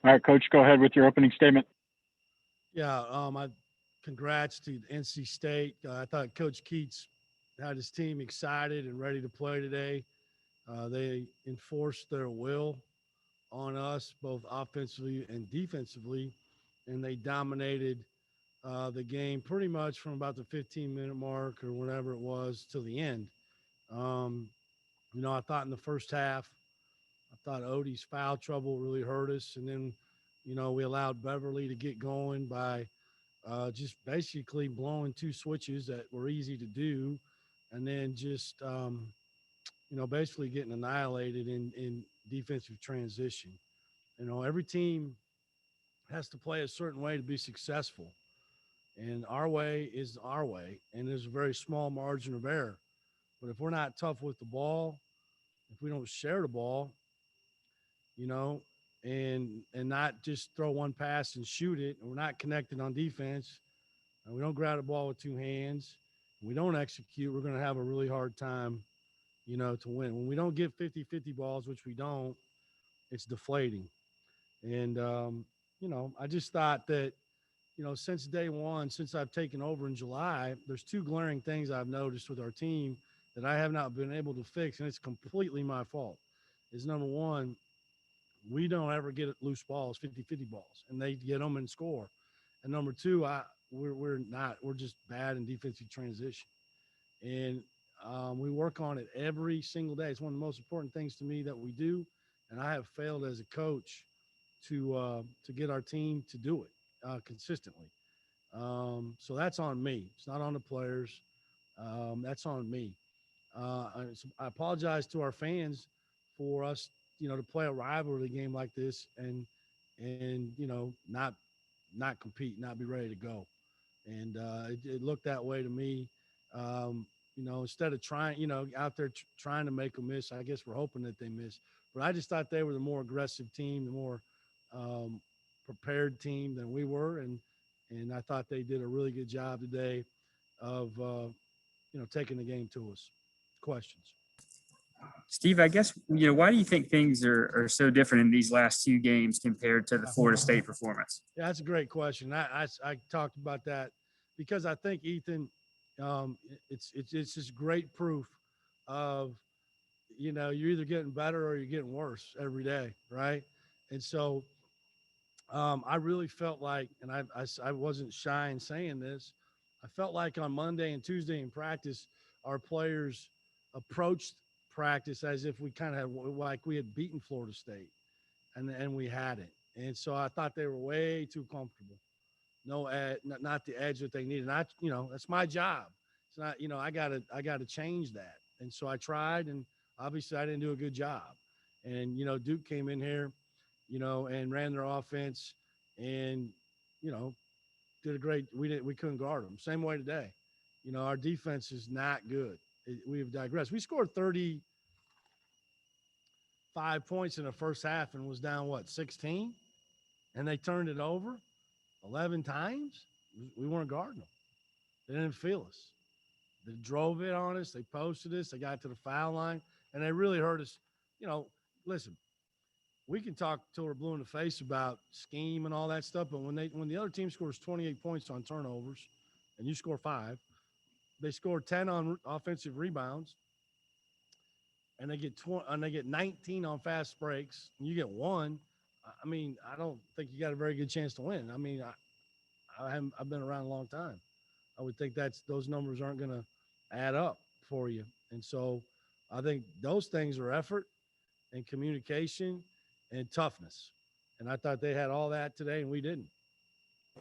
All right, Coach, go ahead with your opening statement. Yeah, congrats to NC State. I thought Coach Keats had his team excited and ready to play today. They enforced their will on us, both offensively and defensively, and they dominated the game pretty much from about the 15-minute mark or whatever it was till the end. Um, I thought in the first half, I thought Odie's foul trouble really hurt us, and then, we allowed Beverly to get going by just basically blowing two switches that were easy to do, and then just basically getting annihilated in defensive transition. Every team has to play a certain way to be successful, and our way is our way, and there's a very small margin of error. But if we're not tough with the ball, if we don't share the ball, you know, and not just throw one pass and shoot it, and we're not connected on defense, and we don't grab the ball with two hands, and we don't execute, we're going to have a really hard time, to win. When we don't get 50-50 balls, which we don't, it's deflating. And, I just thought that, since day one, since I've taken over in July, there's two glaring things I've noticed with our team that I have not been able to fix, and it's completely my fault. Is number one, we don't ever get loose balls, 50-50 balls, and they get them and score. And number two, we're just bad in defensive transition. And we work on it every single day. It's one of the most important things to me that we do. And I have failed as a coach to get our team to do it consistently. So that's on me. It's not on the players. That's on me. I apologize to our fans for us, to play a rivalry game like this and not compete, not be ready to go. And it looked that way to me. Instead of trying, out there trying to make a miss, I guess we're hoping that they miss. But I just thought they were the more aggressive team, the more um, prepared team than we were, and I thought they did a really good job today of taking the game to us. Questions? Steve, I guess, why do you think things are so different in these last two games compared to the Florida State performance? Yeah, that's a great question. I talked about that because I think, Ethan, it's just great proof of, you're either getting better or you're getting worse every day, right? And so I really felt like, and I wasn't shy in saying this, I felt like on Monday and Tuesday in practice, our players approached practice as if we kind of had, like we had beaten Florida State, and we hadn't. And so I thought they were way too comfortable. No, not the edge that they needed. And that's my job. It's not, I gotta change that. And so I tried, and obviously I didn't do a good job. And Duke came in here, and ran their offense, and you know, did a great. We couldn't guard them. Same way today. Our defense is not good. We've digressed. We scored 35 points in the first half and was down 16, and they turned it over 11 times. We weren't guarding them. They didn't feel us. They drove it on us. They posted us. They got to the foul line, and they really hurt us. Listen, we can talk till we're blue in the face about scheme and all that stuff, but when the other team scores 28 points on turnovers, and you score 5, they score 10 on offensive rebounds, and they get 19 on fast breaks, and you get 1. I mean, I don't think you got a very good chance to win. I mean, I've been around a long time. I would think those numbers aren't going to add up for you. And so I think those things are effort and communication and toughness. And I thought they had all that today, and we didn't.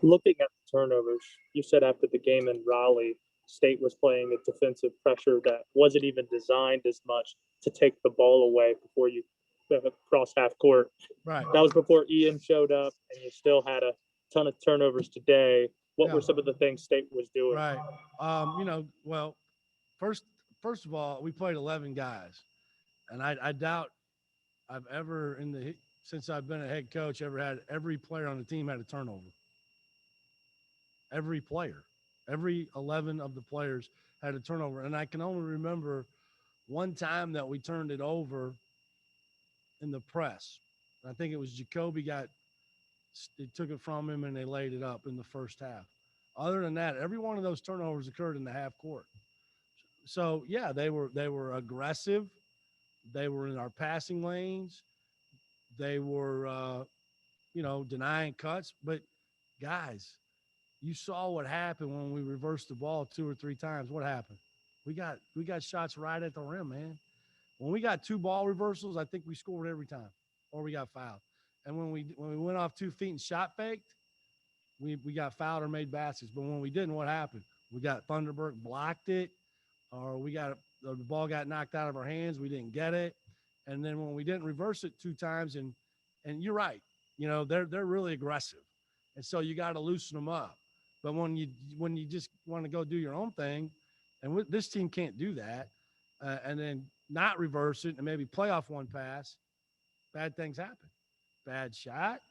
Looking at the turnovers, you said after the game in Raleigh, State was playing a defensive pressure that wasn't even designed as much to take the ball away before you cross half court. Right. That was before Ian showed up, and you still had a ton of turnovers today. What were some of the things State was doing? Right. Well, first of all, we played 11 guys, and I doubt I've ever since I've been a head coach ever had every player on the team had a turnover. Every player, every 11 of the players had a turnover, and I can only remember one time that we turned it over in the press. I think it was Jacoby got They took it from him and they laid it up in the first half. Other than that, every one of those turnovers occurred in the half court. So yeah, they were aggressive. They were in our passing lanes. They were, denying cuts. But guys, you saw what happened when we reversed the ball 2 or 3 times. What happened? We got shots right at the rim, man. When we got 2 ball reversals, I think we scored every time, or we got fouled. And when we went off 2 feet and shot faked, we got fouled or made baskets. But when we didn't, what happened? We got Thunderbird blocked it, or the ball got knocked out of our hands. We didn't get it. And then when we didn't reverse it 2 times, and you're right, they're really aggressive, and so you got to loosen them up. But when you just want to go do your own thing, and this team can't do that, and then not reverse it and maybe play off one pass, bad things happen. Bad shot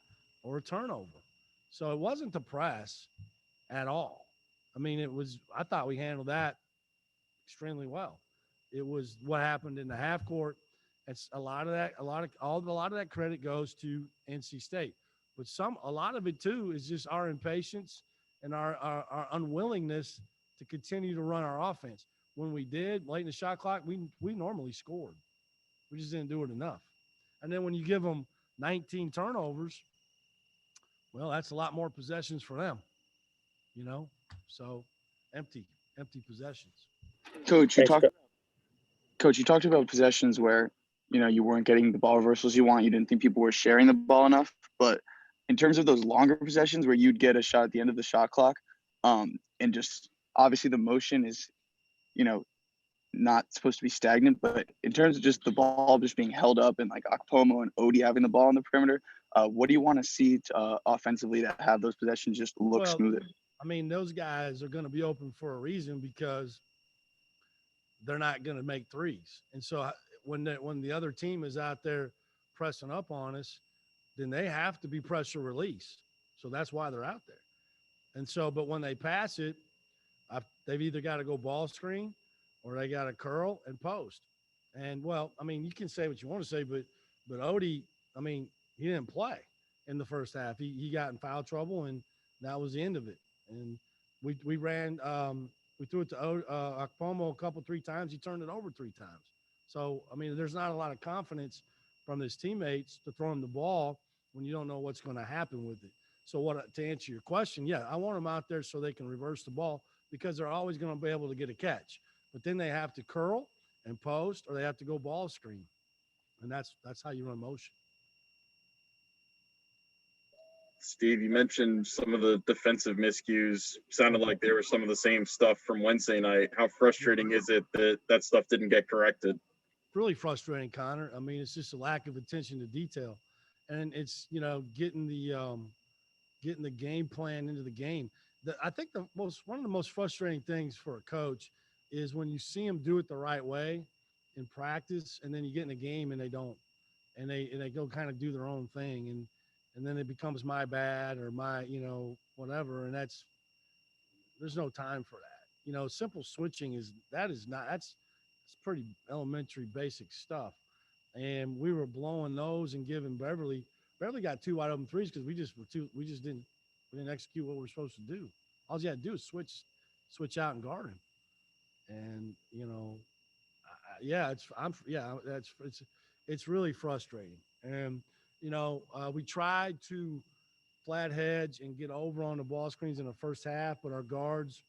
or a turnover. So it wasn't the press at all. I mean, I thought we handled that extremely well. It was what happened in the half court. It's a lot of that credit goes to NC State, but a lot of it too is just our impatience and our unwillingness to continue to run our offense. When we did late in the shot clock, we normally scored. We just didn't do it enough. And then when you give them 19 turnovers, well, that's a lot more possessions for them, so empty possessions. Coach, you talked about possessions where, you weren't getting the ball reversals you want. You didn't think people were sharing the ball enough. But in terms of those longer possessions where you'd get a shot at the end of the shot clock, and just obviously the motion is, not supposed to be stagnant, but in terms of just the ball just being held up and like Akpomo and Odie having the ball on the perimeter, what do you want to see offensively to have those possessions just look smoother? I mean, those guys are going to be open for a reason because they're not going to make threes. And so when the other team is out there pressing up on us, then they have to be pressure release. So that's why they're out there. And so, but when they pass it, they've either got to go ball screen or they got to curl and post. And well, I mean, you can say what you want to say, but Odie, I mean, he didn't play in the first half. He got in foul trouble, and that was the end of it. And we ran, we threw it to Akpomo 3 times. He turned it over 3 times. So, I mean, there's not a lot of confidence from his teammates to throw him the ball when you don't know what's going to happen with it. So to answer your question, yeah, I want them out there so they can reverse the ball because they're always going to be able to get a catch. But then they have to curl and post, or they have to go ball screen. And that's how you run motion. Steve, you mentioned some of the defensive miscues. Sounded like they were some of the same stuff from Wednesday night. How frustrating is it that stuff didn't get corrected? Really frustrating, Connor. I mean, it's just a lack of attention to detail. And it's, getting the game plan into the game. I think one of the most frustrating things for a coach is when you see them do it the right way in practice, and then you get in a game and they don't, and they go kind of do their own thing, and then it becomes my bad or my, whatever, and there's no time for that. Simple switching that's pretty elementary, basic stuff, and we were blowing those and giving Beverly got 2 wide open threes because we didn't execute what we're supposed to do. All you had to do is switch out and guard him. And, it's really frustrating. And, we tried to flat hedge and get over on the ball screens in the first half, but our guards,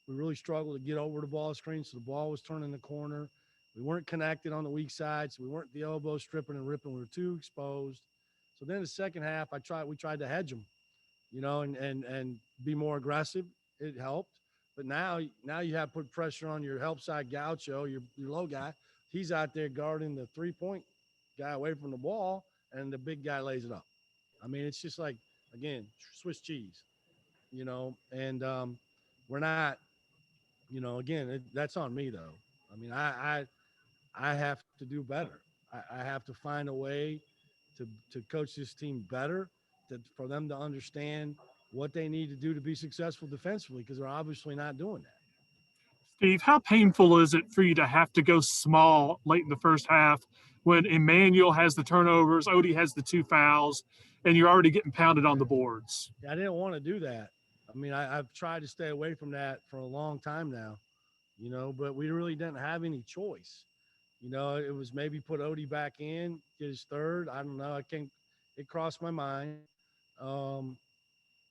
we really struggled to get over the ball screen. So the ball was turning the corner. We weren't connected on the weak side. So we weren't the elbow stripping and ripping. We were too exposed. So then the second half, we tried to hedge them, and be more aggressive. It helped. But now you have put pressure on your help side Gaucho, your low guy. He's out there guarding the 3-point guy away from the ball, and the big guy lays it up. I mean, it's just like, again, Swiss cheese, and we're not, again, that's on me though. I mean, I have to do better. I have to find a way to coach this team better, for them to understand what they need to do to be successful defensively, because they're obviously not doing that. Steve, how painful is it for you to have to go small late in the first half when Emmanuel has the turnovers, Odie has the 2 fouls, and you're already getting pounded on the boards. I didn't want to do that. I mean, I've tried to stay away from that for a long time now, but we really didn't have any choice. It was maybe put Odie back in, get his third. I don't know. It crossed my mind.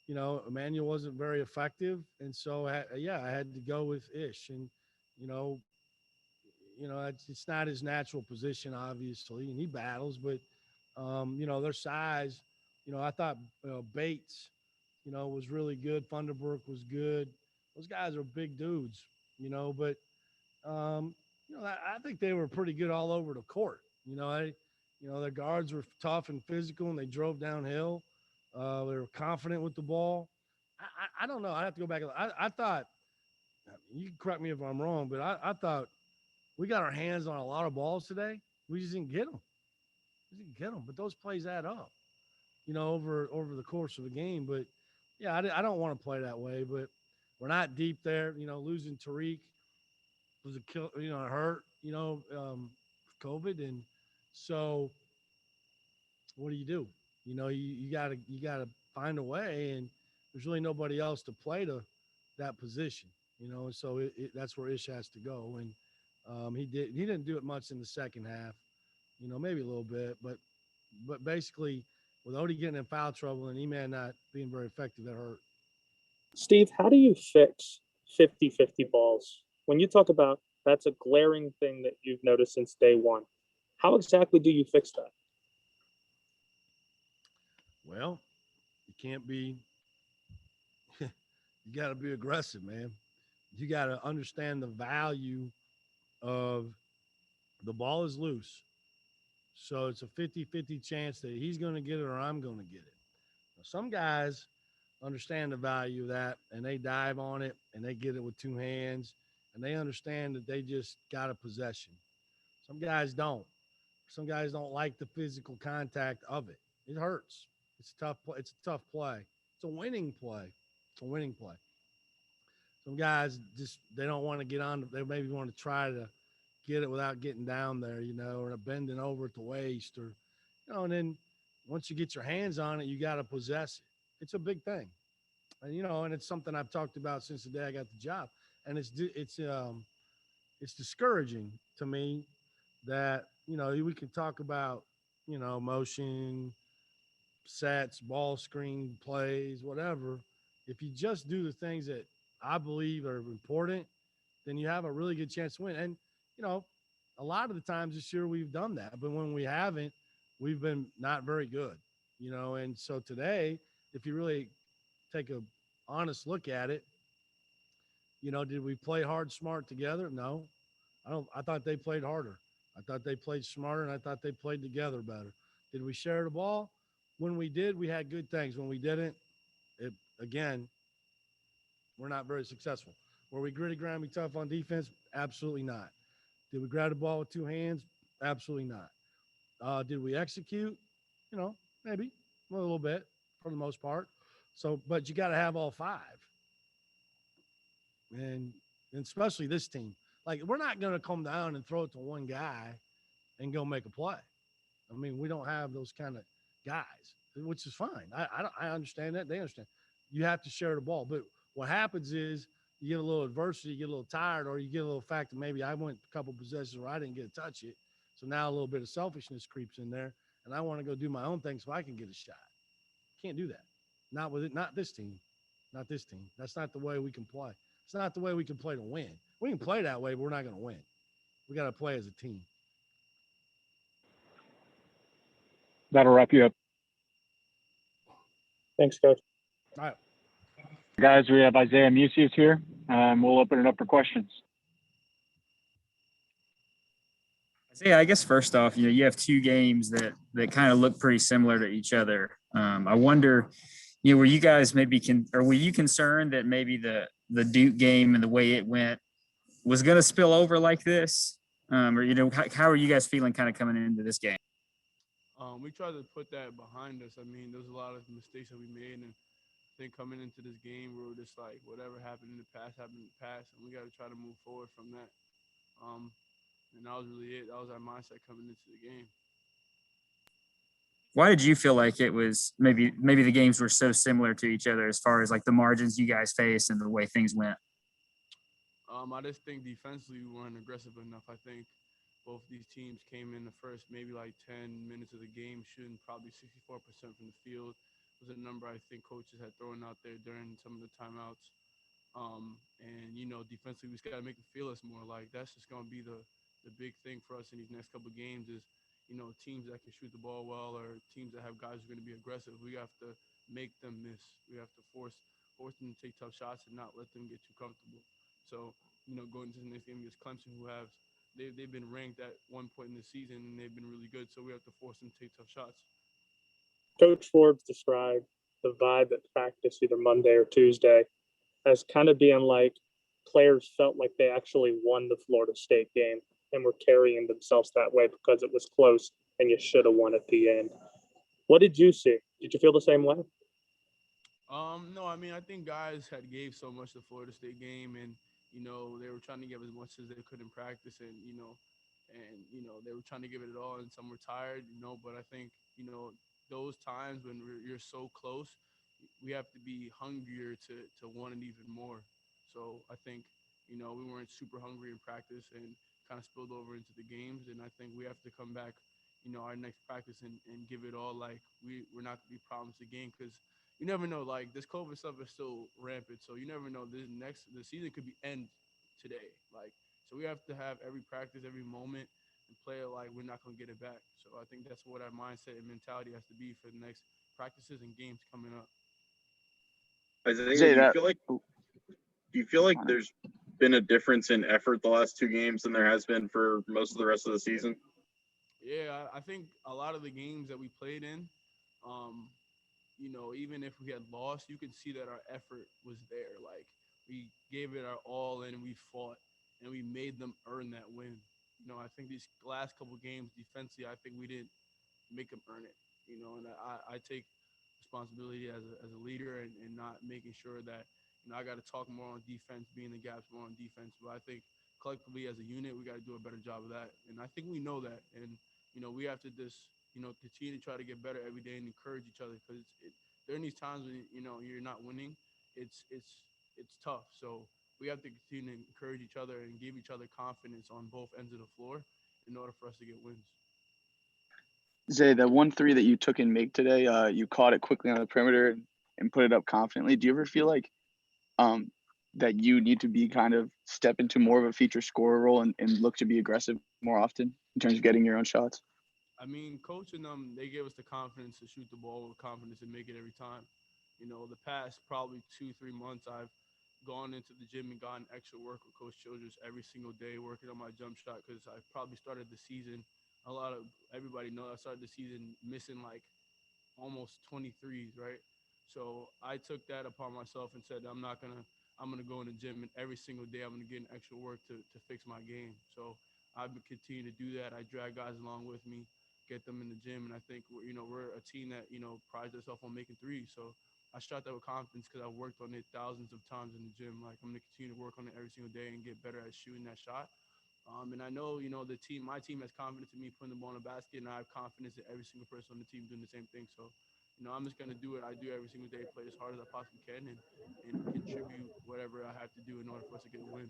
Emmanuel wasn't very effective. And so, I had to go with Ish. And, you know, it's not his natural position, obviously, and he battles, but, their size, I thought Bates, was really good. Funderburk was good. Those guys are big dudes, but, I think they were pretty good all over the court. Their guards were tough and physical, and they drove downhill. They were confident with the ball. I don't know. I have to go back. I thought, you can correct me if I'm wrong, but I thought we got our hands on a lot of balls today. We just didn't get them. But those plays add up, over the course of a game. But yeah, I don't want to play that way. But we're not deep there. Losing Tariq was a kill. It hurt. COVID, and so what do? You gotta find a way, and there's really nobody else to play to that position. And so that's where Ish has to go. And he didn't do it much in the second half. Maybe a little bit, but basically with Odie getting in foul trouble and E-Man not being very effective, that hurt. Steve, how do you fix 50-50 balls? When you talk about that's a glaring thing that you've noticed since day one, how exactly do you fix that? Well, you can't be you got to be aggressive, man. You got to understand the value of the ball is loose. So it's a 50-50 chance that he's going to get it or I'm going to get it. Now, some guys understand the value of that, and they dive on it, and they get it with two hands, and they understand that they just got a possession. Some guys don't. Some guys don't like the physical contact of it. It hurts. It's a tough play. It's a tough play. It's a winning play. Some guys they don't want to get on. They maybe want to try to get it without getting down there, or bending over at the waist, or, and then once you get your hands on it, you got to possess it. It's a big thing. And, and it's something I've talked about since the day I got the job. And it's discouraging to me that, we can talk about, motion, sets, ball screen plays, whatever. If you just do the things that I believe are important, then you have a really good chance to win. And, a lot of the times this year we've done that, but when we haven't, we've been not very good, and so today, if you really take a honest look at it, did we play hard, smart together? No, I thought they played harder. I thought they played smarter, and I thought they played together better. Did we share the ball? When we did, we had good things. When we didn't, we're not very successful. Were we gritty, grimy, tough on defense? Absolutely not. Did we grab the ball with two hands? Absolutely not. Did we execute? Maybe a little bit for the most part. So, but you got to have all five. And especially this team. Like, we're not going to come down and throw it to one guy and go make a play. I mean, we don't have those kind of guys, which is fine. I understand that. They understand. You have to share the ball. But what happens is you get a little adversity, you get a little tired, or you get a little fact that maybe I went a couple possessions where I didn't get to touch it. So now a little bit of selfishness creeps in there, and I want to go do my own thing so I can get a shot. Can't do that. Not with it. Not this team. Not this team. That's not the way we can play. It's not the way we can play to win. We can play that way, but we're not going to win. We got to play as a team. That'll wrap you up. Thanks, Coach. All right. Guys, we have Isaiah Musius here. We'll open it up for questions. Isaiah, I guess first off, you have two games that kind of look pretty similar to each other. I wonder, were you guys were you concerned that maybe the Duke game and the way it went was going to spill over like this? Or, how are you guys feeling kind of coming into this game? We tried to put that behind us. I mean, there's a lot of mistakes that we made, and I think coming into this game, we were just like, whatever happened in the past, happened in the past, and we got to try to move forward from that. And that was really it. That was our mindset coming into the game. Why did you feel like it was maybe the games were so similar to each other as far as like the margins you guys faced and the way things went? I just think defensively we weren't aggressive enough. I think both these teams came in the first maybe like 10 minutes of the game shooting probably 64% from the field. Was a number I think coaches had thrown out there during some of the timeouts. And defensively, we just got to make them feel us more. Like that's just going to be the big thing for us in these next couple of games is, teams that can shoot the ball well or teams that have guys who are going to be aggressive. We have to make them miss. We have to force them to take tough shots and not let them get too comfortable. So, going into the next game against Clemson, they've been ranked at one point in the season and they've been really good. So we have to force them to take tough shots. Coach Forbes described the vibe at practice either Monday or Tuesday as kind of being like players felt like they actually won the Florida State game and were carrying themselves that way because it was close and you should have won at the end. What did you see? Did you feel the same way? No, I mean, I think guys had gave so much the Florida State game and, they were trying to give as much as they could in practice and, they were trying to give it all and some were tired, but I think, those times when you're so close, we have to be hungrier to want it even more. So I think, we weren't super hungry in practice and kind of spilled over into the games. And I think we have to come back, our next practice and give it all. Like we're not going to be promised a game because you never know. Like this COVID stuff is still rampant. So you never know the season could be end today. Like, so we have to have every practice, every moment and play it like we're not going to get it back. So I think that's what our mindset and mentality has to be for the next practices and games coming up. Isaiah, do you feel like there's been a difference in effort the last two games than there has been for most of the rest of the season? Yeah, I think a lot of the games that we played in, even if we had lost, you could see that our effort was there. Like we gave it our all and we fought and we made them earn that win. I think these last couple games defensively, I think we didn't make them earn it. And I take responsibility as a leader and not making sure that I got to talk more on defense, be in the gaps more on defense. But I think collectively as a unit, we got to do a better job of that. And I think we know that. And we have to just continue to try to get better every day and encourage each other because during these times when you're not winning, it's tough. So we have to continue to encourage each other and give each other confidence on both ends of the floor in order for us to get wins. Zay, that 1-3 that you took and make today, you caught it quickly on the perimeter and put it up confidently. Do you ever feel like that you need to be kind of step into more of a feature scorer role and look to be aggressive more often in terms of getting your own shots? I mean, coach and they gave us the confidence to shoot the ball with confidence and make it every time. The past probably 2-3 months, I've gone into the gym and gotten extra work with Coach Childress every single day, working on my jump shot because I probably started the season. Everybody knows I started the season missing like almost 23s, right? So I took that upon myself and said I'm gonna go in the gym and every single day I'm gonna get an extra work to fix my game. So I've been continuing to do that. I drag guys along with me, get them in the gym, and I think we're a team that prides itself on making threes. So I shot that with confidence because I've worked on it thousands of times in the gym. Like I'm gonna continue to work on it every single day and get better at shooting that shot. And I know, my team has confidence in me putting the ball in the basket, and I have confidence in every single person on the team doing the same thing. So, I'm just going to do what I do every single day, play as hard as I possibly can, and contribute whatever I have to do in order for us to get a win.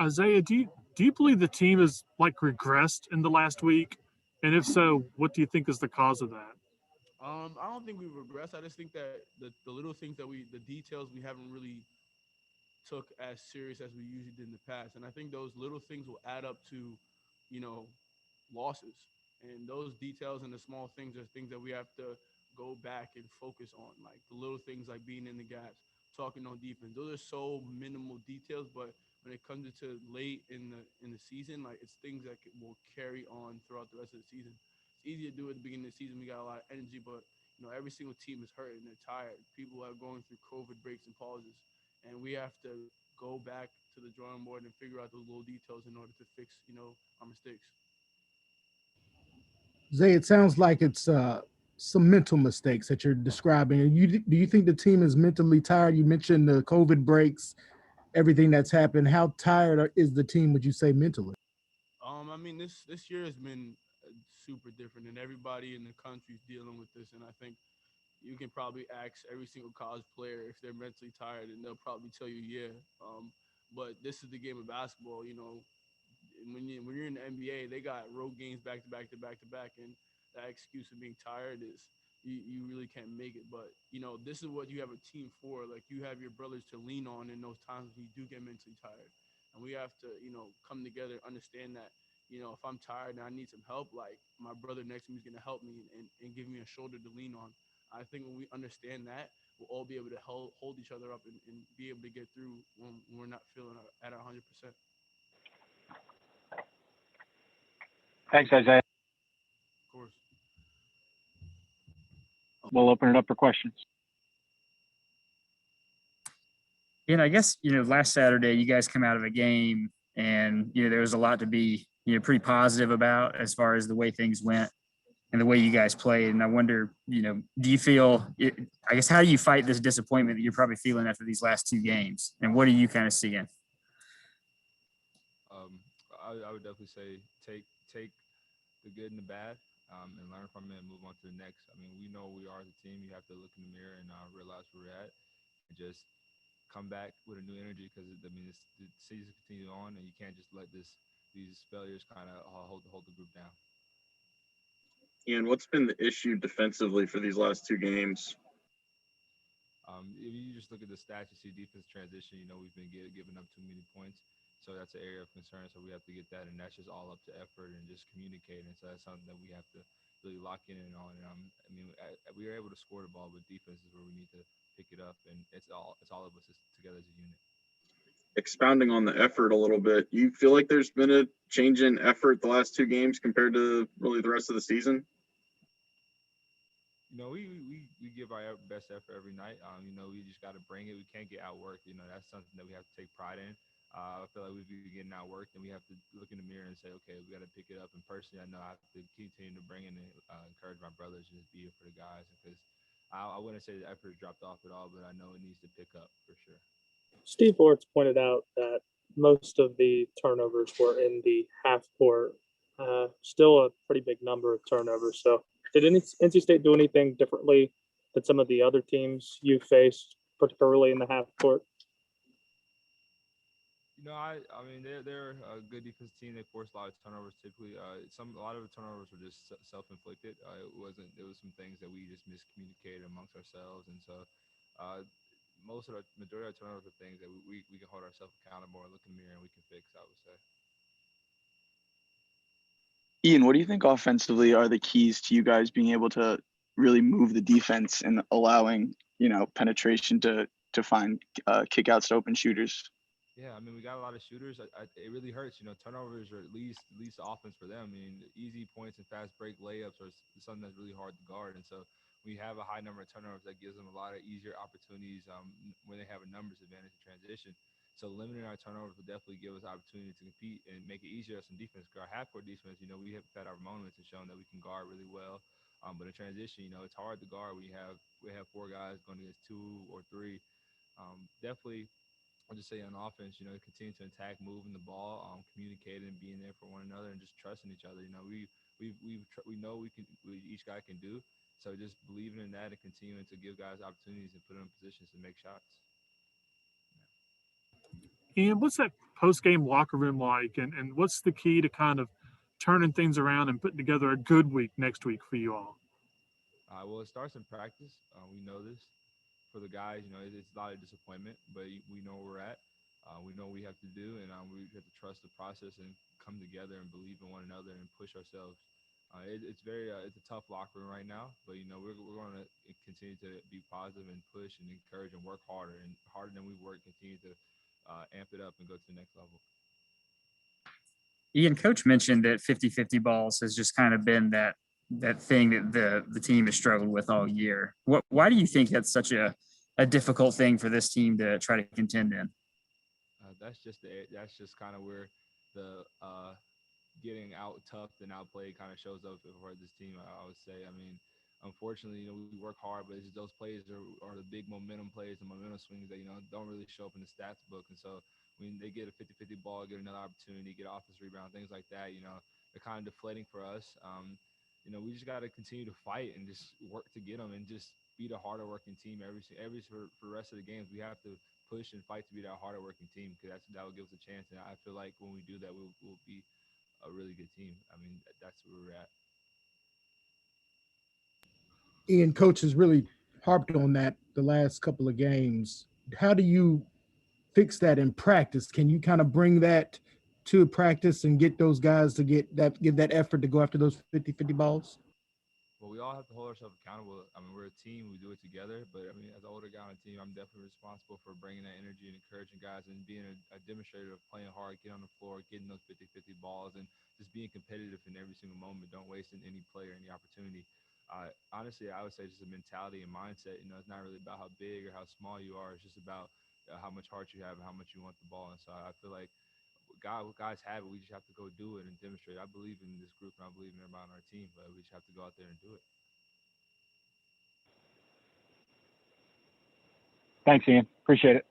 Isaiah, do you believe the team has like regressed in the last week? And if so, what do you think is the cause of that? I don't think we've regressed. I just think that the little things the details we haven't really took as serious as we usually did in the past. And I think those little things will add up to, losses. And those details and the small things are things that we have to go back and focus on. Like the little things like being in the gaps, talking on defense. Those are so minimal details, but when it comes to late in the season, like it's things that will carry on throughout the rest of the season. It's easy to do at the beginning of the season. We got a lot of energy, but every single team is hurt and they're tired. People are going through COVID breaks and pauses. And we have to go back to the drawing board and figure out those little details in order to fix, our mistakes. Zay, it sounds like it's some mental mistakes that you're describing. And do you think the team is mentally tired? You mentioned the COVID breaks, everything that's happened. How tired is the team, would you say, mentally? I mean, this year has been super different, and everybody in the country is dealing with this. And I think you can probably ask every single college player if they're mentally tired, and they'll probably tell you, yeah. But this is the game of basketball. When you're in the NBA, they got road games back to back to back to back, and that excuse of being tired is you really can't make it. But this is what you have a team for. Like, you have your brothers to lean on in those times when you do get mentally tired, and we have to come together, understand that. If I'm tired and I need some help, like, my brother next to me is gonna help me and give me a shoulder to lean on. I think when we understand that, we'll all be able to hold each other up and be able to get through when we're not feeling at 100%. Thanks, Isaiah. Of course. We'll open it up for questions. And I guess, last Saturday, you guys come out of a game and, there was a lot to be, pretty positive about as far as the way things went and the way you guys played. And I wonder, do you feel, I guess, how do you fight this disappointment that you're probably feeling after these last two games? And what are you kind of seeing? I would definitely say take the good and the bad, and learn from it and move on to the next. I mean, we know we are the team. You have to look in the mirror and realize where we're at and just come back with a new energy, because the season continues on, and you can't just let these failures kind of hold the group down. And what's been the issue defensively for these last two games? If you just look at the stats, you see defense transition. We've been giving up too many points, so that's an area of concern. So we have to get that, and that's just all up to effort and just communicating. So that's something that we have to really lock in on. We were able to score the ball, but defense is where we need to pick it up, and it's all of us together as a unit. Expounding on the effort a little bit, you feel like there's been a change in effort the last two games compared to really the rest of the season? We give our best effort every night. We just got to bring it. We can't get outworked. That's something that we have to take pride in. I feel like we've been getting outworked, and we have to look in the mirror and say, okay, we got to pick it up. And personally, I know I have to continue to bring in and encourage my brothers and just be here for the guys, because I wouldn't say the effort dropped off at all, but I know it needs to pick up for sure. Steve Orts pointed out that most of the turnovers were in the half court. Still a pretty big number of turnovers. So did NC State do anything differently than some of the other teams you faced, particularly in the half court? I mean, they're a good defense team. They force a lot of turnovers typically. A lot of the turnovers were just self-inflicted. It was some things that we just miscommunicated amongst ourselves, and so majority of our turnovers are things that we can hold ourselves accountable and look in the mirror and we can fix, I would say. Ian, what do you think offensively are the keys to you guys being able to really move the defense and allowing, penetration to find kickouts to open shooters? Yeah, I mean, we got a lot of shooters. It really hurts. Turnovers are at least offense for them. I mean, easy points and fast break layups are something that's really hard to guard. And so we have a high number of turnovers that gives them a lot of easier opportunities when they have a numbers advantage in transition. So limiting our turnovers will definitely give us opportunity to compete and make it easier as some defense. Our half-court defense, we have had our moments and shown that we can guard really well. But in transition, it's hard to guard when we have four guys going against two or three. Definitely, I'll just say on offense, continue to attack, moving the ball, communicating, and being there for one another, and just trusting each other. We know each guy can do. So just believing in that and continuing to give guys opportunities and put them in positions to make shots. And what's that post-game locker room like? And what's the key to kind of turning things around and putting together a good week next week for you all? Well, it starts in practice. We know this. For the guys, it's a lot of disappointment, but we know where we're at. We know what we have to do, and we have to trust the process and come together and believe in one another and push ourselves. It's a tough locker room right now, but we're going to continue to be positive and push and encourage and work harder than we've worked. Continue to amp it up and go to the next level. Ian, Coach mentioned that 50-50 balls has just kind of been that thing that the team has struggled with all year. Why do you think that's such a difficult thing for this team to try to contend in? That's just kind of where the getting out toughed and outplayed kind of shows up for this team. I would say. I mean, unfortunately, we work hard, but it's just those plays are the big momentum plays and momentum swings that don't really show up in the stats book. And so when they get a 50-50 ball, get another opportunity, get offensive rebound, things like that, kind of deflating for us. You know, we just got to continue to fight and just work to get them and just be the harder working team every for the rest of the games. We have to push and fight to be that harder working team because that will give us a chance. And I feel like when we do that, we'll be a really good team. I mean, that's where we're at. Ian, coach has really harped on that the last couple of games. How do you fix that in practice? Can you kind of bring that to practice and get those guys to give that effort to go after those 50-50 balls? Well, we all have to hold ourselves accountable. I mean, we're a team. We do it together. But, I mean, as an older guy on the team, I'm definitely responsible for bringing that energy and encouraging guys and being a demonstrator of playing hard, getting on the floor, getting those 50-50 balls, and just being competitive in every single moment. Don't waste any play or any opportunity. Honestly, I would say just a mentality and mindset. You know, it's not really about how big or how small you are. It's just about how much heart you have and how much you want the ball. And so I feel like guys have it. We just have to go do it and demonstrate. I believe in this group and I believe in everybody on our team, but we just have to go out there and do it. Thanks, Ian. Appreciate it.